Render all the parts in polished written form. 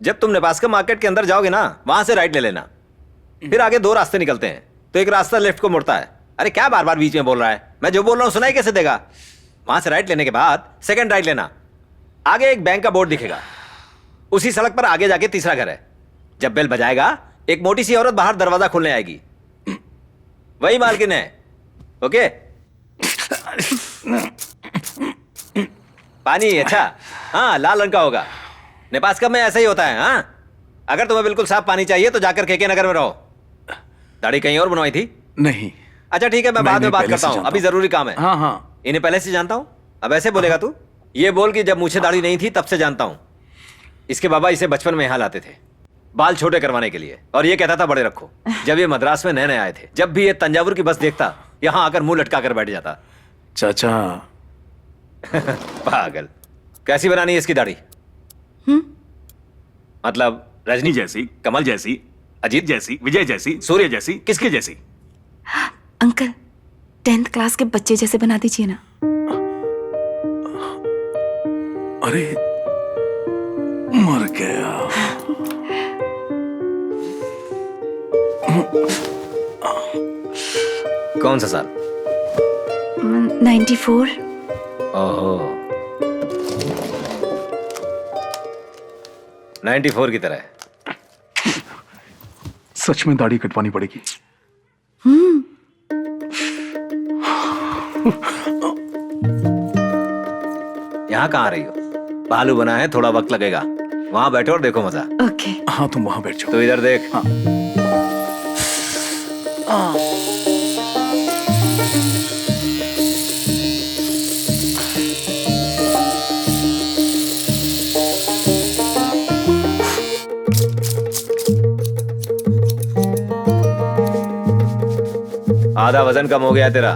जब तुम नेपास्का मार्केट के अंदर जाओगे ना, वहां से राइट ले लेना। फिर आगे 2 रास्ते निकलते हैं, तो एक रास्ता लेफ्ट को मुड़ता है। अरे क्या बार बार बीच में बोल रहा है? मैं जो बोल रहा हूँ सुनाई कैसे देगा? वहां से राइट लेने के बाद सेकंड राइट लेना, आगे एक बैंक का बोर्ड दिखेगा। उसी सड़क पर आगे जाके तीसरा घर है। जब बेल बजाएगा, एक मोटी सी औरत बाहर दरवाजा खोलने आएगी, वही मालकिन है। ओके? पानी अच्छा, हाँ लाल रंग का होगा। नेपास्का में ऐसा ही होता है। हाँ, अगर तुम्हें बिल्कुल साफ पानी चाहिए तो जाकर केके नगर में रहो। दाढ़ी कहीं और बनवाई थी? नहीं। अच्छा ठीक है, मैं बाद में बात करता हूँ, अभी जरूरी काम है। हाँ हाँ, इन्हें पहले से जानता हूँ। अब ऐसे बोलेगा तू? ये बोल कि जब मुझे दाढ़ी नहीं थी तब से जानता हूँ। इसके बाबा इसे बचपन में यहाँ लाते थे बाल छोटे करवाने के लिए, और ये कहता था बड़े रखो। जब ये मद्रास में नए नए आए थे, जब भी ये तंजावुर की बस देखता, यहाँ आकर मुंह लटका कर बैठ जाता। चाचा। पागल। कैसी बनानी है इसकी दाढ़ी? मतलब रजनी जैसी, कमल जैसी, अजीत जैसी, विजय जैसी, सूर्य जैसी, किसकी जैसी? अंकल 10th क्लास के बच्चे जैसे बना दीजिए ना। अरे मर गया। कौन सा साल? 94। ओहो, 94 की तरह। सच में दाढ़ी कटवानी पड़ेगी। यहाँ कहाँ आ रही हो? भालू बना है, थोड़ा वक्त लगेगा। वहां बैठो और देखो मजा। ओके। हाँ तुम वहां बैठ जाओ। तो इधर देख। हाँ। आधा वजन कम हो गया तेरा।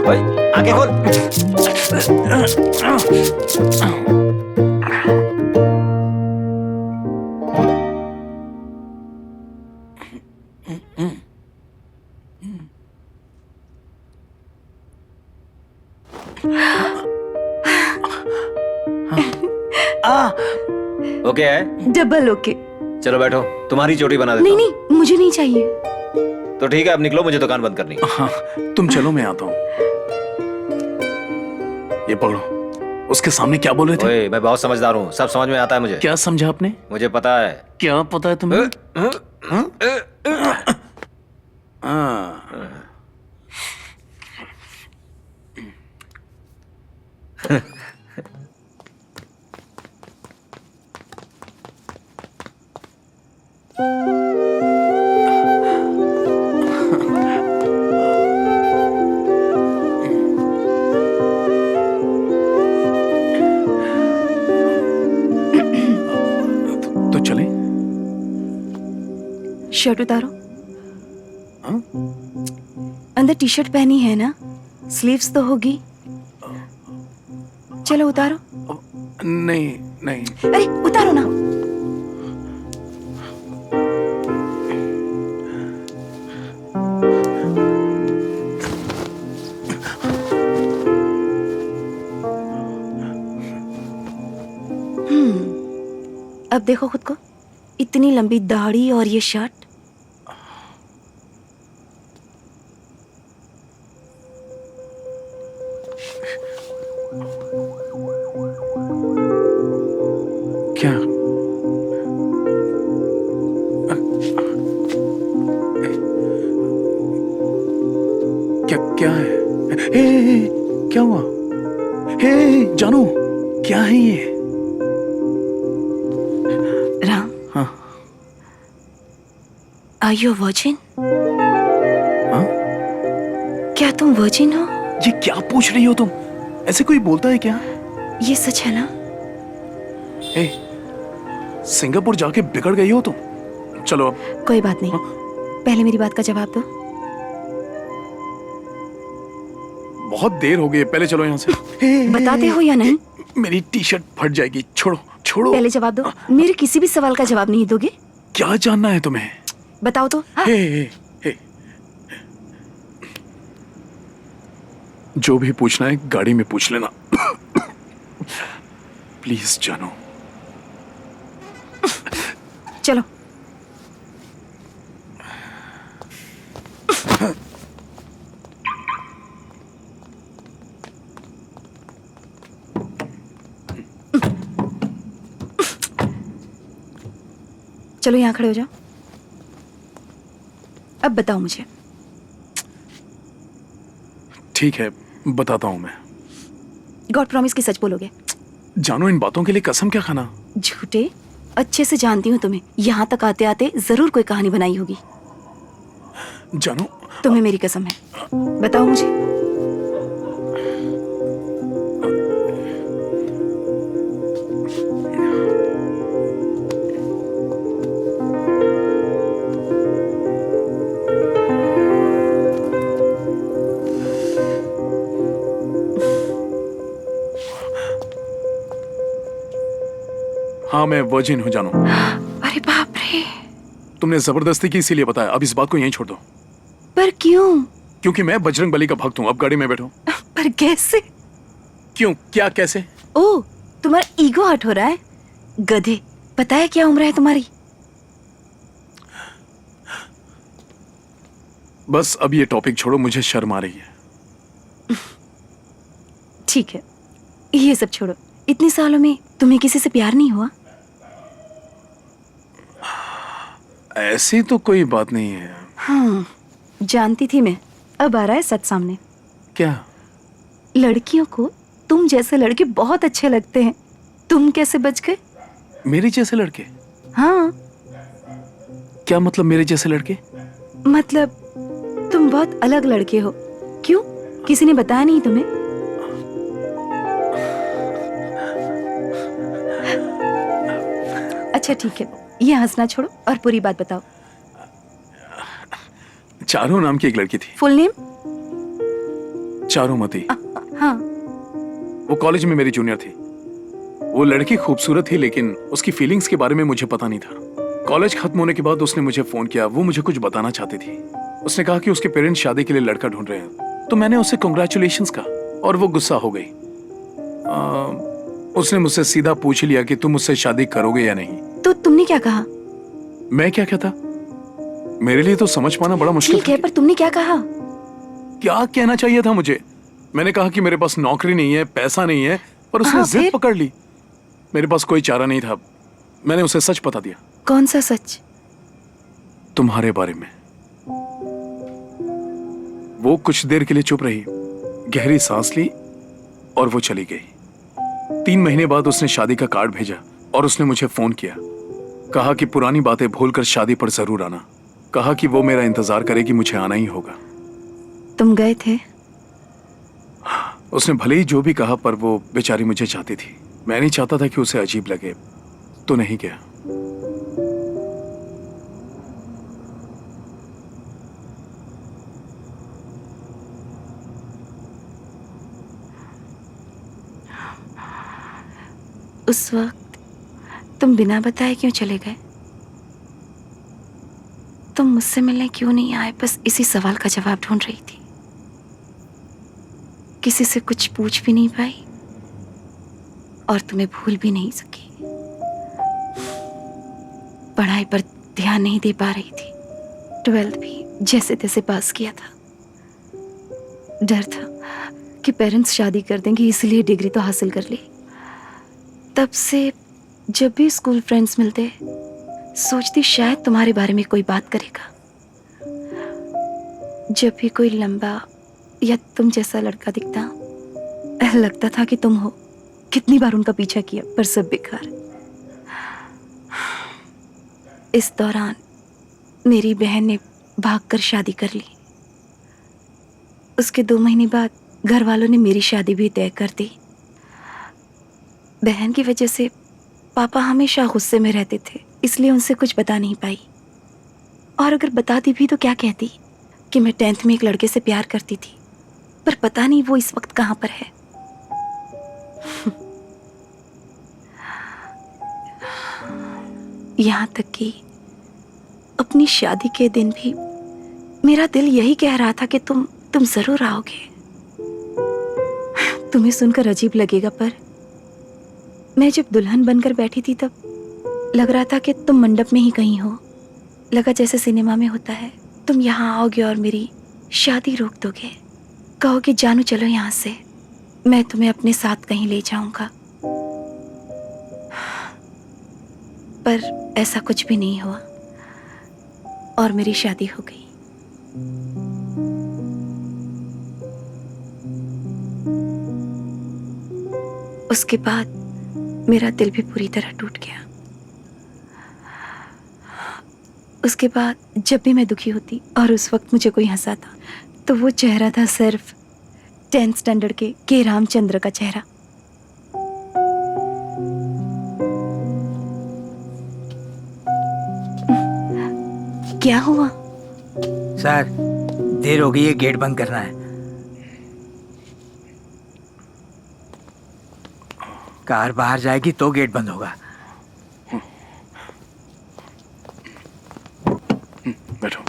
ओए, आंखें खोल। ओके है? Double okay. चलो बैठो, तुम्हारी चोटी बना देता नहीं हूं। नहीं, मुझे नहीं चाहिए। तो ठीक है, अब निकलो, मुझे दुकान बंद करनी है। हाँ तुम चलो, मैं आता हूँ। ये पकड़ो। उसके सामने क्या बोल रहे थे? ओए, मैं बहुत समझदार हूँ, सब समझ में आता है मुझे। क्या समझा आपने? मुझे पता है। क्या पता है तुम्हें? हाँ। तो चले? शर्ट उतारो। हाँ? अंदर टी शर्ट पहनी है ना, स्लीव्स तो होगी। चलो उतारो। नहीं नहीं। अरे उतारो ना। अब देखो खुद को, इतनी लंबी दाढ़ी और ये शर्ट। क्या? क्या क्या है? हे, क्या हुआ? हे जानू, क्या है ये? राम, हाँ आर यू वर्जिन? हाँ? क्या तुम वर्जिन हो? ये क्या पूछ रही हो तुम? ऐसे कोई बोलता है क्या? ये सच है ना? ए, सिंगापुर जाके बिगड़ गई हो तुम। चलो अब। कोई बात नहीं, पहले मेरी बात का जवाब दो। बहुत देर हो गई है, पहले चलो यहाँ से। बताते हो या नहीं? मेरी टी शर्ट फट जाएगी, छोड़ो छोड़ो। पहले जवाब दो। मेरे किसी भी सवाल का जवाब नहीं दोगे? क्या जानना है तुम्हें? बताओ तो। हे, हे, हे, जो भी पूछना है गाड़ी में पूछ लेना। प्लीज जानो। चलो। चलो यहाँ खड़े हो जाओ। अब बताओ मुझे। ठीक है, बताता हूं मैं। गॉड प्रॉमिस की सच बोलोगे? जानो, इन बातों के लिए कसम क्या खाना। झूठे। अच्छे से जानती हूँ तुम्हें, यहाँ तक आते आते जरूर कोई कहानी बनाई होगी। जानो, तुम्हें मेरी कसम है, बताओ मुझे। हाँ, मैं वर्जिन हूँ जानो। अरे बाप रे। तुमने जबरदस्ती की इसीलिए बताया। अब इस बात को यहीं छोड़ दो। पर क्यों? क्योंकि मैं बजरंग बली का भक्त हूँ। अब गाड़ी में बैठो। पर कैसे? क्यों? क्या कैसे? ओ, तुम्हारा ईगो हर्ट हो रहा है? गधे, पता है क्या उम्र है तुम्हारी? बस अब ये टॉपिक छोड़ो, मुझे शर्म आ रही है। ठीक है, ये सब छोड़ो। इतने सालों में तुम्हें किसी से प्यार नहीं हुआ? ऐसी तो कोई बात नहीं है। हाँ, जानती थी मैं। अब आ रहा है सच सामने। क्या? लड़कियों को तुम जैसे लड़के बहुत अच्छे लगते हैं। तुम कैसे बच गए? मेरे जैसे लड़के? हाँ। क्या मतलब मेरे जैसे लड़के? मतलब तुम बहुत अलग लड़के हो। क्यों? किसी ने बताया नहीं तुम्हें? अच्छा ठीक है, ये हंसना छोड़ो और पूरी बात बताओ। चारों नाम की एक लड़की थी। Full name? चारुमती। हाँ। वो कॉलेज में मेरी जूनियर थी। वो लड़की खूबसूरत थी, लेकिन उसकी फीलिंग्स के बारे में मुझे पता नहीं था। कॉलेज खत्म होने के बाद उसने मुझे फोन किया। वो मुझे कुछ बताना चाहती थी। उसने कहा कि उसके पेरेंट्स शादी के लिए लड़का ढूंढ रहे हैं। तो मैंने उससे कांग्रेचुलेशंस कहा और वो गुस्सा हो गई। उसने मुझसे सीधा पूछ लिया कि तुम मुझसे शादी करोगे या नहीं। तो तुमने क्या कहा? मैं क्या कहता? मेरे लिए तो समझ पाना बड़ा मुश्किल ठीक है, पर तुमने क्या कहा? क्या कहना चाहिए था मुझे? मैंने कहा कि मेरे पास नौकरी नहीं है, पैसा नहीं है, पर उसने हाँ, जिद फिर? पकड़ ली। मेरे पास कोई चारा नहीं था। मैंने उसे सच बता दिया। कौन सा सच? तुम्हारे बारे में। वो कुछ देर के लिए चुप रही, गहरी सांस ली और वो चली गई। 3 महीने बाद उसने शादी का कार्ड भेजा और उसने मुझे फोन किया। कहा कि पुरानी बातें भूलकर शादी पर जरूर आना। कहा कि वो मेरा इंतजार करेगी, मुझे आना ही होगा। तुम गए थे? उसने भले ही जो भी कहा, पर वो बेचारी मुझे चाहती थी। मैं नहीं चाहता था कि उसे अजीब लगे, तो नहीं गया। उस वक्त तुम बिना बताए क्यों चले गए? तुम मुझसे मिलने क्यों नहीं आए? बस इसी सवाल का जवाब ढूंढ रही थी। किसी से कुछ पूछ भी नहीं पाई और तुम्हें भूल भी नहीं सकी। पढ़ाई पर ध्यान नहीं दे पा रही थी। 12th भी जैसे तैसे पास किया था। डर था कि पेरेंट्स शादी कर देंगे, इसलिए डिग्री तो हासिल कर ली। तब से जब भी स्कूल फ्रेंड्स मिलते, सोचती शायद तुम्हारे बारे में कोई बात करेगा। जब भी कोई लंबा या तुम जैसा लड़का दिखता, लगता था कि तुम हो। कितनी बार उनका पीछा किया, पर सब बेकार। इस दौरान मेरी बहन ने भागकर शादी कर ली। उसके 2 महीने बाद घर वालों ने मेरी शादी भी तय कर दी। बहन की वजह से पापा हमेशा गुस्से में रहते थे, इसलिए उनसे कुछ बता नहीं पाई। और अगर बताती भी तो क्या कहती कि मैं 10th में एक लड़के से प्यार करती थी, पर पता नहीं वो इस वक्त कहाँ पर है। यहाँ तक कि अपनी शादी के दिन भी मेरा दिल यही कह रहा था कि तुम जरूर आओगे। तुम्हें सुनकर अजीब लगेगा, पर मैं जब दुल्हन बनकर बैठी थी तब लग रहा था कि तुम मंडप में ही कहीं हो। लगा जैसे सिनेमा में होता है, तुम यहाँ आओगे और मेरी शादी रोक दोगे, कहोगे जानू चलो यहाँ से, मैं तुम्हें अपने साथ कहीं ले जाऊंगा। पर ऐसा कुछ भी नहीं हुआ और मेरी शादी हो गई। उसके बाद मेरा दिल भी पूरी तरह टूट गया। उसके बाद जब भी मैं दुखी होती और उस वक्त मुझे कोई हंसाता तो वो चेहरा था सिर्फ 10th स्टैंडर्ड के रामचंद्र का चेहरा। क्या हुआ? सर, देर हो गई है, गेट बंद करना है। कार बाहर जाएगी तो गेट बंद होगा। बैठो।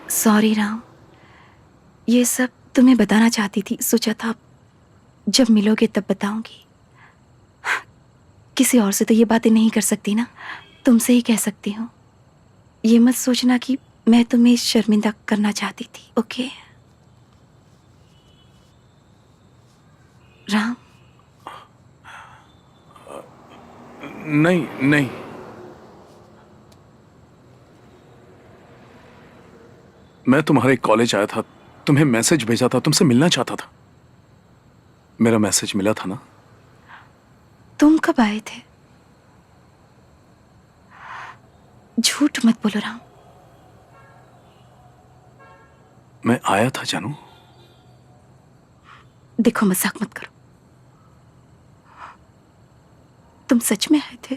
सॉरी राम, ये सब तुम्हें बताना चाहती थी, सोचा था जब मिलोगे तब बताऊंगी। किसी और से तो ये बातें नहीं कर सकती ना, तुमसे ही कह सकती हूँ। ये मत सोचना कि मैं तुम्हें शर्मिंदा करना चाहती थी, ओके? राम। नहीं नहीं, मैं तुम्हारे कॉलेज आया था, तुम्हें मैसेज भेजा था, तुमसे मिलना चाहता था। मेरा मैसेज मिला था ना? तुम कब आए थे? झूठ मत बोलो राम। मैं आया था जानू। देखो मजाक मत करो, तुम सच में आए थे?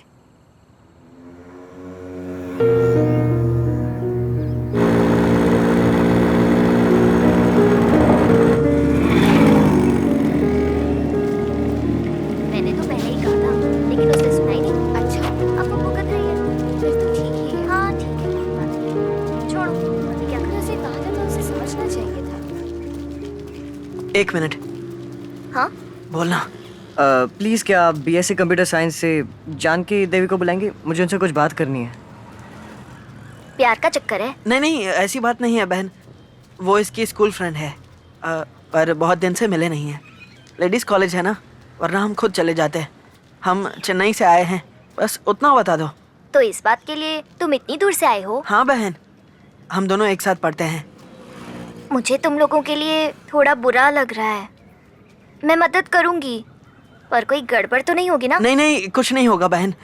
मैंने तो पहले ही कहा था, लेकिन उसने सुना ही नहीं। अच्छा, अब वो कर रही है। फिर तो ठीक ही है। हाँ ठीक है, कोई बात नहीं। छोड़ो, अभी क्या कर उसे कहा था तो उसे समझना चाहिए था। एक मिनट। हाँ बोलना। प्लीज़ क्या आप बीएससी कंप्यूटर साइंस से जानकी देवी को बुलाएंगे? मुझे उनसे कुछ बात करनी है। प्यार का चक्कर है? नहीं नहीं, ऐसी बात नहीं है बहन। वो इसकी स्कूल फ्रेंड है, पर बहुत दिन से मिले नहीं हैं। लेडीज़ कॉलेज है ना, वरना हम खुद चले जाते। हम चेन्नई से आए हैं, बस उतना बता दो। तो इस बात के लिए तुम इतनी दूर से आए हो? हाँ बहन, हम दोनों एक साथ पढ़ते हैं। मुझे तुम लोगों के लिए थोड़ा बुरा लग रहा है। मैं मदद करूंगी, पर कोई गड़बड़ तो नहीं होगी ना? नहीं नहीं, कुछ नहीं होगा बहन।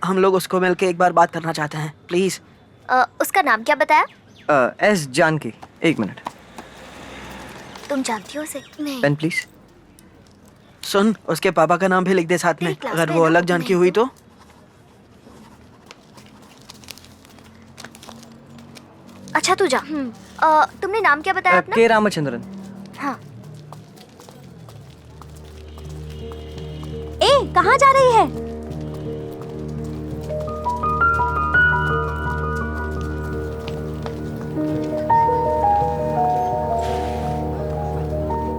हम लोग उसको मिलके एक बार बात करना चाहते हैं, प्लीज़। उसका नाम क्या बताया? एस जानकी। एक मिनट। तुम जानती हो उसे? नहीं। Pen please. सुन, उसके पापा का नाम भी लिख दे साथ में, मेरी क्लास अगर में वो है ना, अलग जानकी नहीं हुई तो। अच्छा तू जा। तुमने नाम क्या बताया अपना? के रामचंद्रन। हाँ। ए, कहाँ जा रही है?